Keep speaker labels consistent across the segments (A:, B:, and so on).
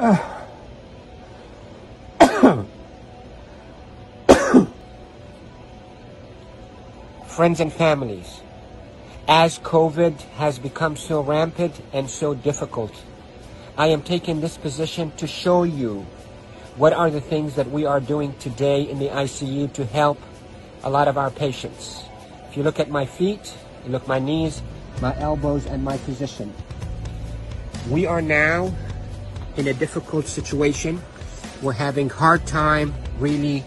A: Friends and families, as COVID has become so rampant and so difficult, I am taking this position to show you what are the things that we are doing today in the ICU to help a lot of our patients. If you look at my feet, you look at my knees, my elbows, and my position. We are now in a difficult situation. We're having a hard time really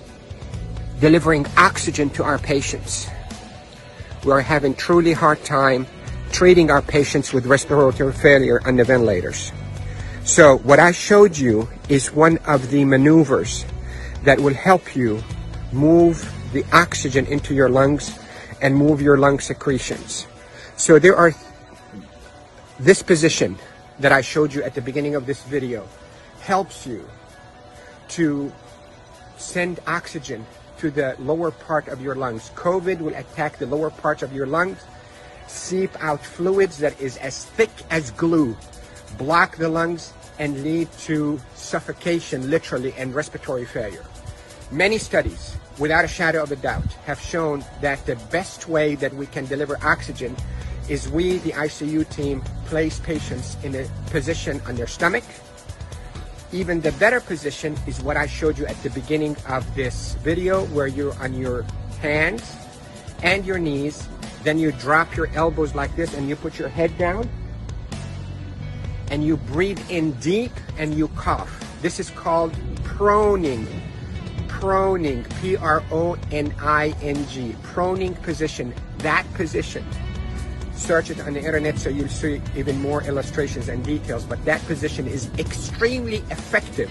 A: delivering oxygen to our patients. We're having truly hard time treating our patients with respiratory failure on the ventilators. So what I showed you is one of the maneuvers that will help you move the oxygen into your lungs and move your lung secretions. So there are this position that I showed you at the beginning of this video helps you to send oxygen to the lower part of your lungs. COVID will attack the lower parts of your lungs, seep out fluids that is as thick as glue, block the lungs, and lead to suffocation, literally, and respiratory failure. Many studies, without a shadow of a doubt, have shown that the best way that we can deliver oxygen is we, the ICU team, place patients in a position on their stomach. Even the better position is what I showed you at the beginning of this video, where you're on your hands and your knees. Then you drop your elbows like this and you put your head down and you breathe in deep and you cough. This is called proning. Proning, P-R-O-N-I-N-G, proning position. That position, search it on the internet so you'll see even more illustrations and details, but that position is extremely effective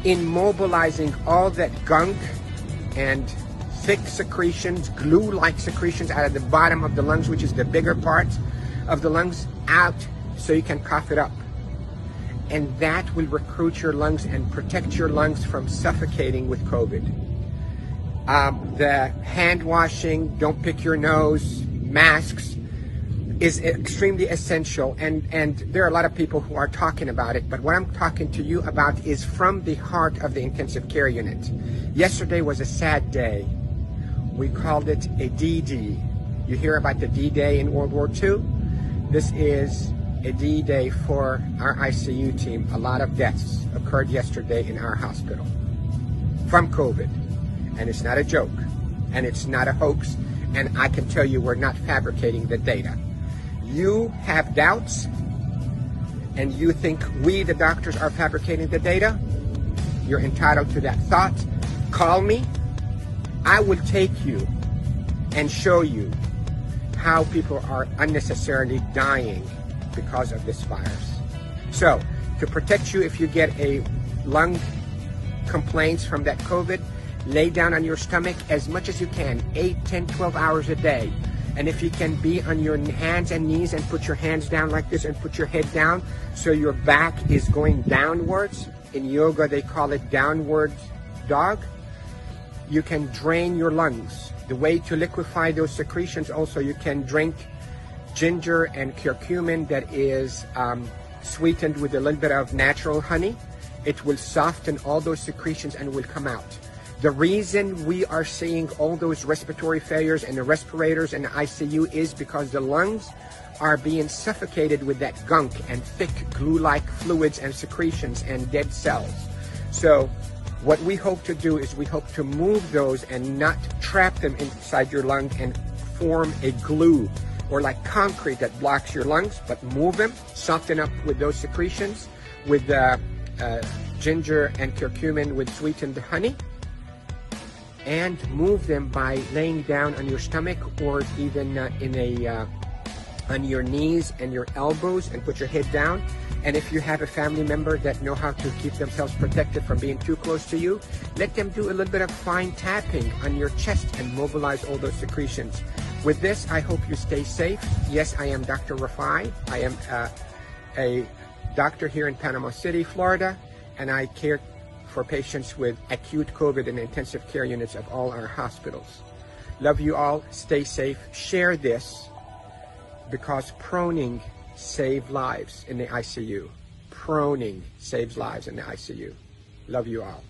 A: in mobilizing all that gunk and thick secretions, glue-like secretions out of the bottom of the lungs, which is the bigger part of the lungs, out so you can cough it up. And that will recruit your lungs and protect your lungs from suffocating with COVID. The hand washing, don't pick your nose, masks is extremely essential, and there are a lot of people who are talking about it, but what I'm talking to you about is from the heart of the intensive care unit. Yesterday was a sad day. We called it a D-Day. You hear about the D-Day in World War II? This is a D-Day for our ICU team. A lot of deaths occurred yesterday in our hospital from COVID, and it's not a joke, and it's not a hoax, and I can tell you we're not fabricating the data. You have doubts, and you think we, the doctors, are fabricating the data. You're entitled to that thought. Call me. I will take you and show you how people are unnecessarily dying because of this virus. So, to protect you if you get a lung complaints from that COVID, lay down on your stomach as much as you can, 8, 10, 12 hours a day. And if you can be on your hands and knees and put your hands down like this and put your head down so your back is going downwards. In yoga, they call it downward dog. You can drain your lungs. The way to liquefy those secretions also, you can drink ginger and curcumin that is sweetened with a little bit of natural honey. It will soften all those secretions and will come out. The reason we are seeing all those respiratory failures and the respirators and the ICU is because the lungs are being suffocated with that gunk and thick glue-like fluids and secretions and dead cells. So what we hope to do is we hope to move those and not trap them inside your lung and form a glue or like concrete that blocks your lungs, but move them, soften up with those secretions with ginger and curcumin with sweetened honey, and move them by laying down on your stomach or even on your knees and your elbows and put your head down. And if you have a family member that know how to keep themselves protected from being too close to you, let them do a little bit of fine tapping on your chest and mobilize all those secretions. With this, I hope you stay safe. Yes, I am Dr. Rafai. I am a doctor here in Panama City, Florida, and I care for patients with acute COVID in intensive care units of all our hospitals. Love you all. Stay safe. Share this because proning saves lives in the ICU. proning saves lives in the ICU. Love you all.